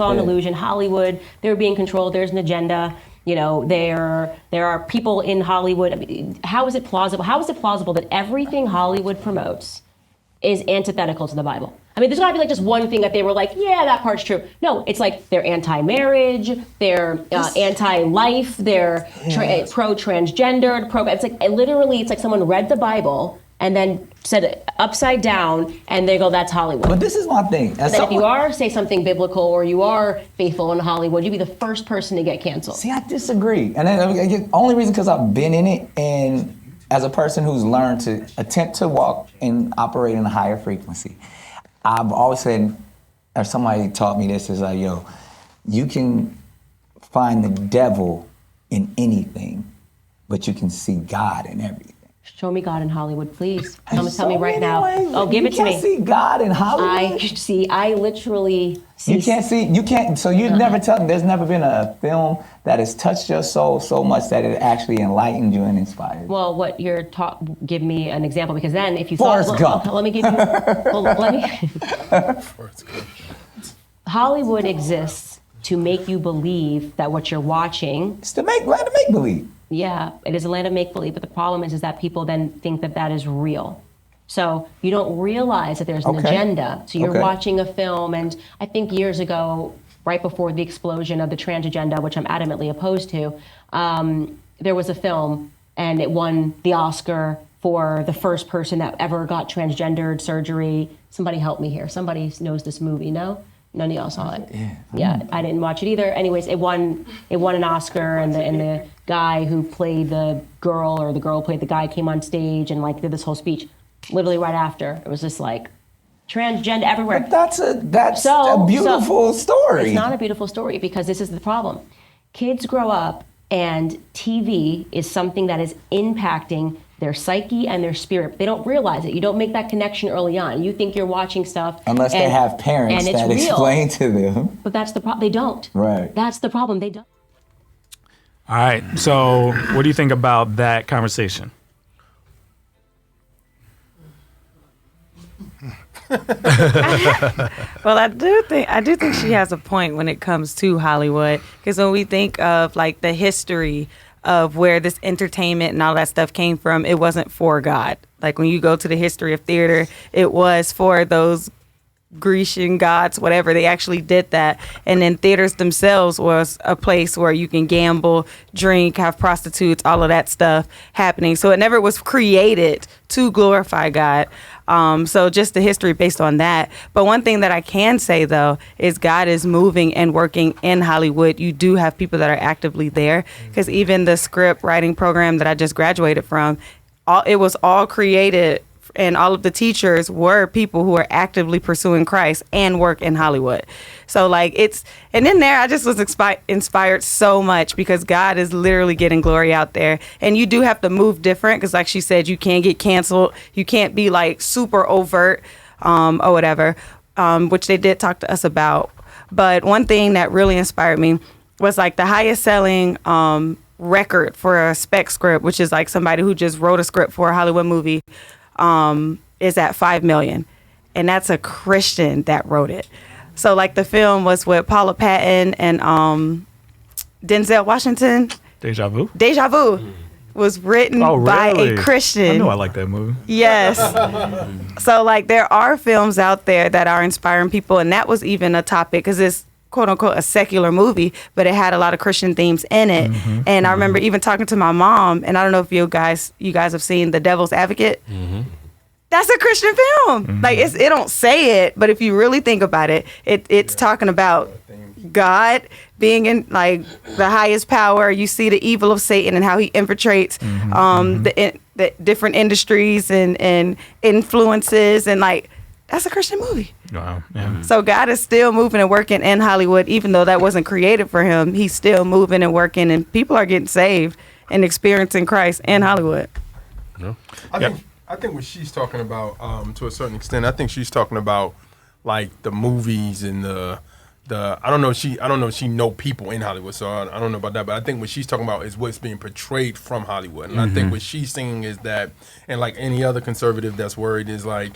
all an illusion. Hollywood, they're being controlled. There's an agenda. You know, there are people in Hollywood. I mean, how is it plausible? How is it plausible that everything Hollywood promotes is antithetical to the Bible? I mean, there's got to be like just one thing that they were like, yeah, that part's true. No, it's like they're anti-marriage, they're anti-life, they're pro-transgendered, It's like literally, it's like someone read the Bible and then said it upside down, and they go, that's Hollywood. But this is my thing. If you are, say something biblical, or you are faithful in Hollywood, you'd be the first person to get canceled. See, I disagree. And then, only reason because I've been in it, and as a person who's learned to attempt to walk and operate in a higher frequency, I've always said, or somebody taught me this, is like, yo, you can find the devil in anything, but you can see God in everything. Show me God in Hollywood, please. Tell me right now. Oh, give it to me. You can't see God in Hollywood? I literally see. You can't, so you've never tell me, there's never been a film that has touched your soul so much that it actually enlightened you and inspired you. Well, what you're give me an example, because then if you Forrest Gump. Let me give you, Hollywood exists to make you believe that what you're watching. It's to make believe. Yeah, it is a land of make-believe, but the problem is that people then think that that is real. So you don't realize that there's an agenda. So you're watching a film, and I think years ago, right before the explosion of the trans agenda, which I'm adamantly opposed to, there was a film, and it won the Oscar for the first person that ever got transgendered surgery. Somebody help me here. Somebody knows this movie, no? None of y'all saw it. Yeah, I didn't watch it either. Anyways, it won an Oscar, and the guy who played the girl, or the girl played the guy, came on stage and like did this whole speech. Literally right after, it was just like transgender everywhere. But that's a beautiful story. It's not a beautiful story, because this is the problem. Kids grow up, and TV is something that is impacting their psyche and their spirit. They don't realize it. You don't make that connection early on. You think you're watching stuff. Unless they have parents that explain to them. But that's the problem. They don't. Right. That's the problem. They don't. All right. So what do you think about that conversation? Well, I do think she has a point when it comes to Hollywood, because when we think of like the history of where this entertainment and all that stuff came from, it wasn't for God. Like when you go to the history of theater, it was for those Grecian gods, whatever. They actually did that. And then theaters themselves was a place where you can gamble, drink, have prostitutes, all of that stuff happening. So it never was created to glorify God. So just the history based on that. But one thing that I can say, though, is God is moving and working in Hollywood. You do have people that are actively there, because even the script writing program that I just graduated from, it was all created, and all of the teachers were people who are actively pursuing Christ and work in Hollywood. So like and in there, I just was inspired so much, because God is literally getting glory out there. And you do have to move different, because like she said, you can't get canceled. You can't be like super overt or whatever, which they did talk to us about. But one thing that really inspired me was like the highest selling record for a spec script, which is like somebody who just wrote a script for a Hollywood movie, is at 5 million. And that's a Christian that wrote it. So like the film was with Paula Patton and Denzel Washington. Deja Vu was written by a Christian. I know I like that movie. Yes. So like there are films out there that are inspiring people, and that was even a topic, because it's quote unquote a secular movie, but it had a lot of Christian themes in it. And I remember even talking to my mom, and I don't know if you guys have seen The Devil's Advocate. That's a Christian film. Like it don't say it, but if you really think about it, it's talking about God being in like the highest power. You see the evil of Satan and how he infiltrates the different industries and influences, and like that's a Christian movie. Wow. Yeah. So God is still moving and working in Hollywood, even though that wasn't created for him. He's still moving and working, and people are getting saved and experiencing Christ in Hollywood. Yeah. I think what she's talking about, to a certain extent, I think she's talking about like the movies and the I don't know if she know people in Hollywood, so I don't know about that, but I think what she's talking about is what's being portrayed from Hollywood. And I think what she's saying is that, and like any other conservative that's worried, is like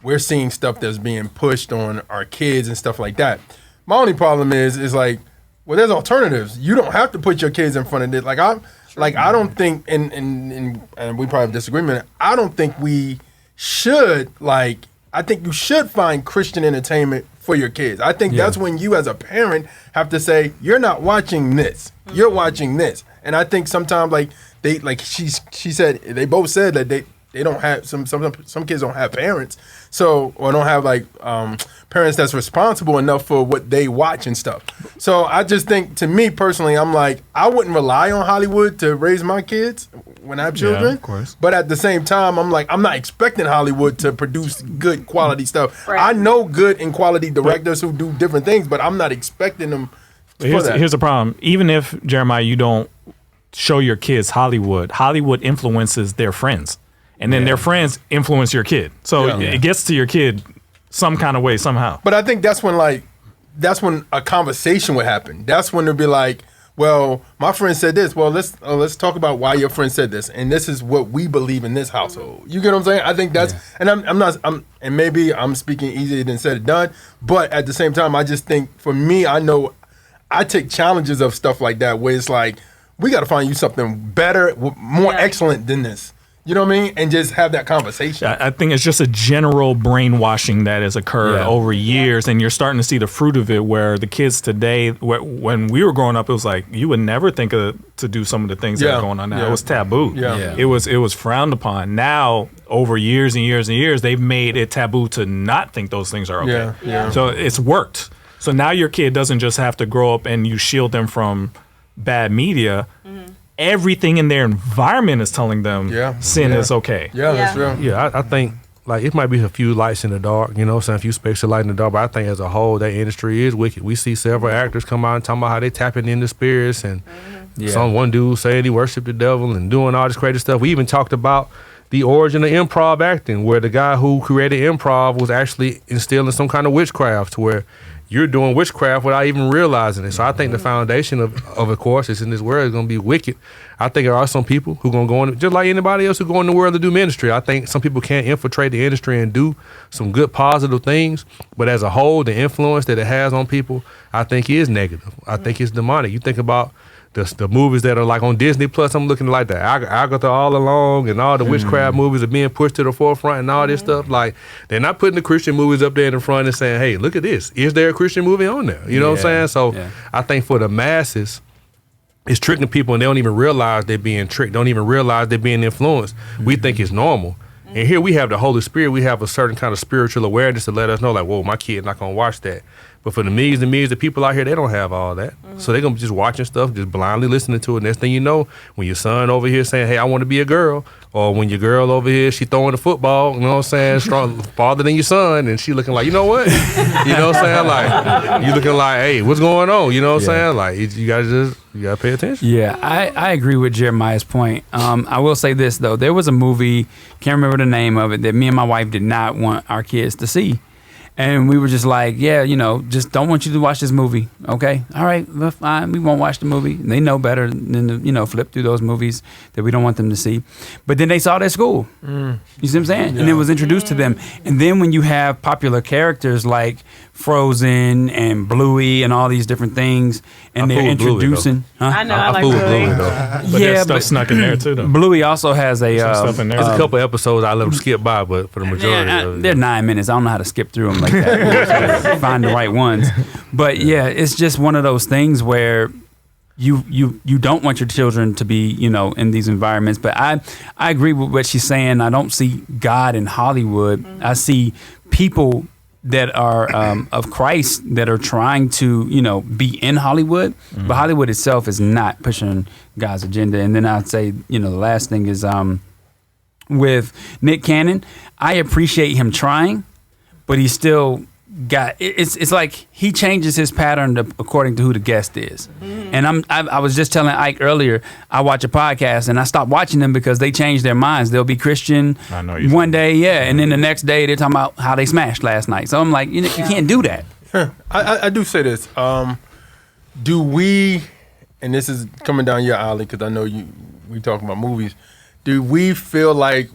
we're seeing stuff that's being pushed on our kids and stuff like that. My only problem is like, well, there's alternatives. You don't have to put your kids in front of it. I don't think, and we probably have disagreement. I don't think we should I think you should find Christian entertainment for your kids. I think that's when you as a parent have to say, you're not watching this. You're watching this. And I think sometimes she said, they both said that they don't have some kids don't have parents, or don't have parents that's responsible enough for what they watch and stuff. So I just think, to me personally, I'm like, I wouldn't rely on Hollywood to raise my kids when I have children. Yeah, of course. But at the same time, I'm like, I'm not expecting Hollywood to produce good quality stuff. Right. I know good and quality directors who do different things, but I'm not expecting them. Here's the problem. Even if, Jeremiah, you don't show your kids Hollywood influences their friends. And then their friends influence your kid. So it gets to your kid some kind of way, somehow. But I think that's when a conversation would happen. That's when they'll be like, well, my friend said this. Well, let's talk about why your friend said this. And this is what we believe in this household. You get what I'm saying? I think that's, and and maybe I'm speaking easier than said or done. But at the same time, I just think, for me, I know I take challenges of stuff like that where it's like, we got to find you something better, more excellent than this. You know what I mean? And just have that conversation. I think it's just a general brainwashing that has occurred over years, and you're starting to see the fruit of it, where the kids today, when we were growing up, it was like, you would never think to do some of the things that are going on now. It was taboo. It was frowned upon. Now, over years and years and years, they've made it taboo to not think those things are okay. So it's worked. So now your kid doesn't just have to grow up and you shield them from bad media. Everything in their environment is telling them sin is okay. That's real. Yeah, I think it might be a few lights in the dark, a few specks of light in the dark, but I think as a whole, that industry is wicked. We see several actors come out and talking about how they tapping into spirits, and one dude saying he worshiped the devil and doing all this crazy stuff. We even talked about the origin of improv acting, where the guy who created improv was actually instilling some kind of witchcraft, where you're doing witchcraft without even realizing it. So I think the foundation of course, is in this world is going to be wicked. I think there are some people who are going to go in, just like anybody else who go in the world to do ministry. I think some people can't infiltrate the industry and do some good positive things, but as a whole, the influence that it has on people, I think is negative. I think it's demonic. You think about the movies that are like on Disney Plus, I'm looking like that Agatha All Along and all the witchcraft movies are being pushed to the forefront and all this stuff. Like, they're not putting the Christian movies up there in the front and saying, hey, look at this. Is there a Christian movie on there? You know what I'm saying? So I think for the masses, it's tricking people and they don't even realize they're being tricked, don't even realize they're being influenced. We think it's normal. And here we have the Holy Spirit. We have a certain kind of spiritual awareness to let us know, like, whoa, my kid's not going to watch that. But for the millions and millions of people out here, they don't have all that. So they're going to be just watching stuff, just blindly listening to it. Next thing you know, when your son over here saying, hey, I want to be a girl, or when your girl over here, she throwing the football, you know what I'm saying, strong, farther than your son, and she looking like, you know what? You know what I'm saying? Like, you looking like, hey, what's going on? You know what I'm saying? Like, you got to pay attention. Yeah, I agree with Jeremiah's point. I will say this, though. There was a movie, can't remember the name of it, that me and my wife did not want our kids to see. And we were just like, just don't want you to watch this movie. Okay, all right, well, fine. We won't watch the movie. And they know better than to, flip through those movies that we don't want them to see. But then they saw it at school. You see what I'm saying? Yeah. And it was introduced to them. And then when you have popular characters like Frozen and Bluey and all these different things, and they're introducing. I know, I like Bluey. But there's stuff snuck in there too, though. Bluey also has some stuff in there. There's a couple episodes I let them skip by, but for the majority, they're 9 minutes. I don't know how to skip through them like that. Find the right ones. But yeah, it's just one of those things where you don't want your children to be, in these environments. But I agree with what she's saying. I don't see God in Hollywood. I see people that are of Christ that are trying to, be in Hollywood. But Hollywood itself is not pushing God's agenda. And then I'd say, the last thing is with Nick Cannon, I appreciate him trying, but he's still got it's like he changes his pattern according to who the guest is. And I was just telling Ike earlier, I watch a podcast and I stop watching them because they change their minds. They'll be Christian one day, and then the next day they're talking about how they smashed last night. So I'm like, you can't do that. I do say this. Do we, and this is coming down your alley because I know we talking about movies. Do we feel like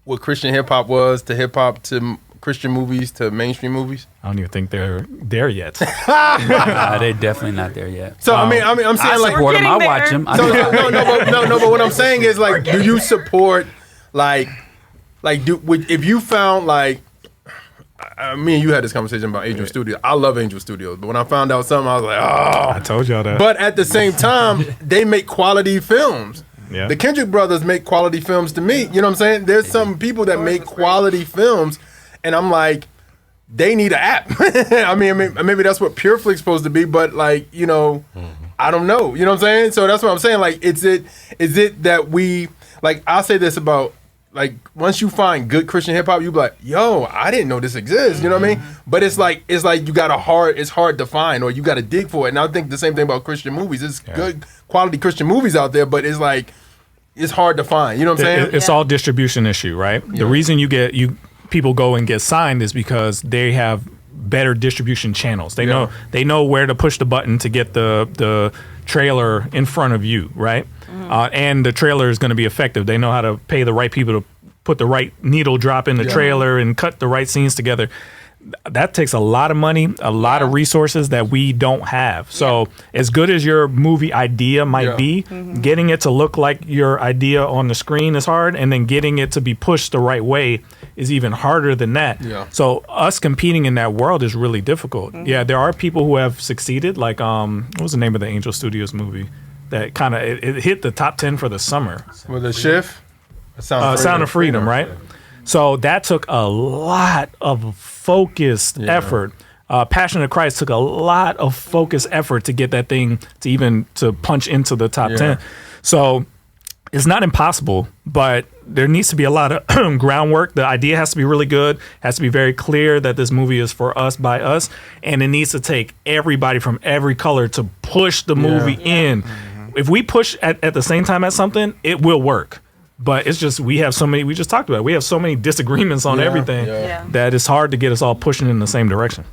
what Christian hip hop was to hip hop to Christian movies to mainstream movies? I don't even think they're there yet. They're definitely not there yet. So I mean, I'm saying I like support them. I We're watch getting them. no, but what I'm saying is like, do you support like if you found like, me and you had this conversation about Angel Studios. I love Angel Studios, but when I found out something, I was like, oh. I told y'all that. But at the same time, they make quality films. Yeah. The Kendrick brothers make quality films to me. You know what I'm saying? There's some people that make quality films, and I'm like, they need an app. I mean, maybe that's what PureFlix's supposed to be, but like, you know, I don't know. You know what I'm saying? So that's what I'm saying. Like, is it that we, like, I'll say this about, like, once you find good Christian hip hop, you be like, yo, I didn't know this exists. You know what I mean? But it's like it's hard to find, or you got to dig for it. And I think the same thing about Christian movies. It's good quality Christian movies out there, but it's like, it's hard to find. You know what I'm saying? It's all distribution issue, right? The reason people go and get signed is because they have better distribution channels. They know where to push the button to get the trailer in front of you, right? And the trailer is going to be effective. They know how to pay the right people to put the right needle drop in the trailer and cut the right scenes together. That takes a lot of money, a lot of resources that we don't have. So as good as your movie idea might be, getting it to look like your idea on the screen is hard, and then getting it to be pushed the right way is even harder than that. Yeah. So us competing in that world is really difficult. Yeah, there are people who have succeeded, like what was the name of the Angel Studios movie that kind of it hit the top 10 for the summer? With the shift? Sound of Freedom, right? So that took a lot of focused effort. Passion of Christ took a lot of focused effort to get that thing to punch into the top 10. So it's not impossible, but there needs to be a lot of groundwork. The idea has to be really good, has to be very clear that this movie is for us, by us, and it needs to take everybody from every color to push the movie in. If we push at the same time at something, it will work. But it's just, we just talked about it. We have so many disagreements on everything that it's hard to get us all pushing in the same direction.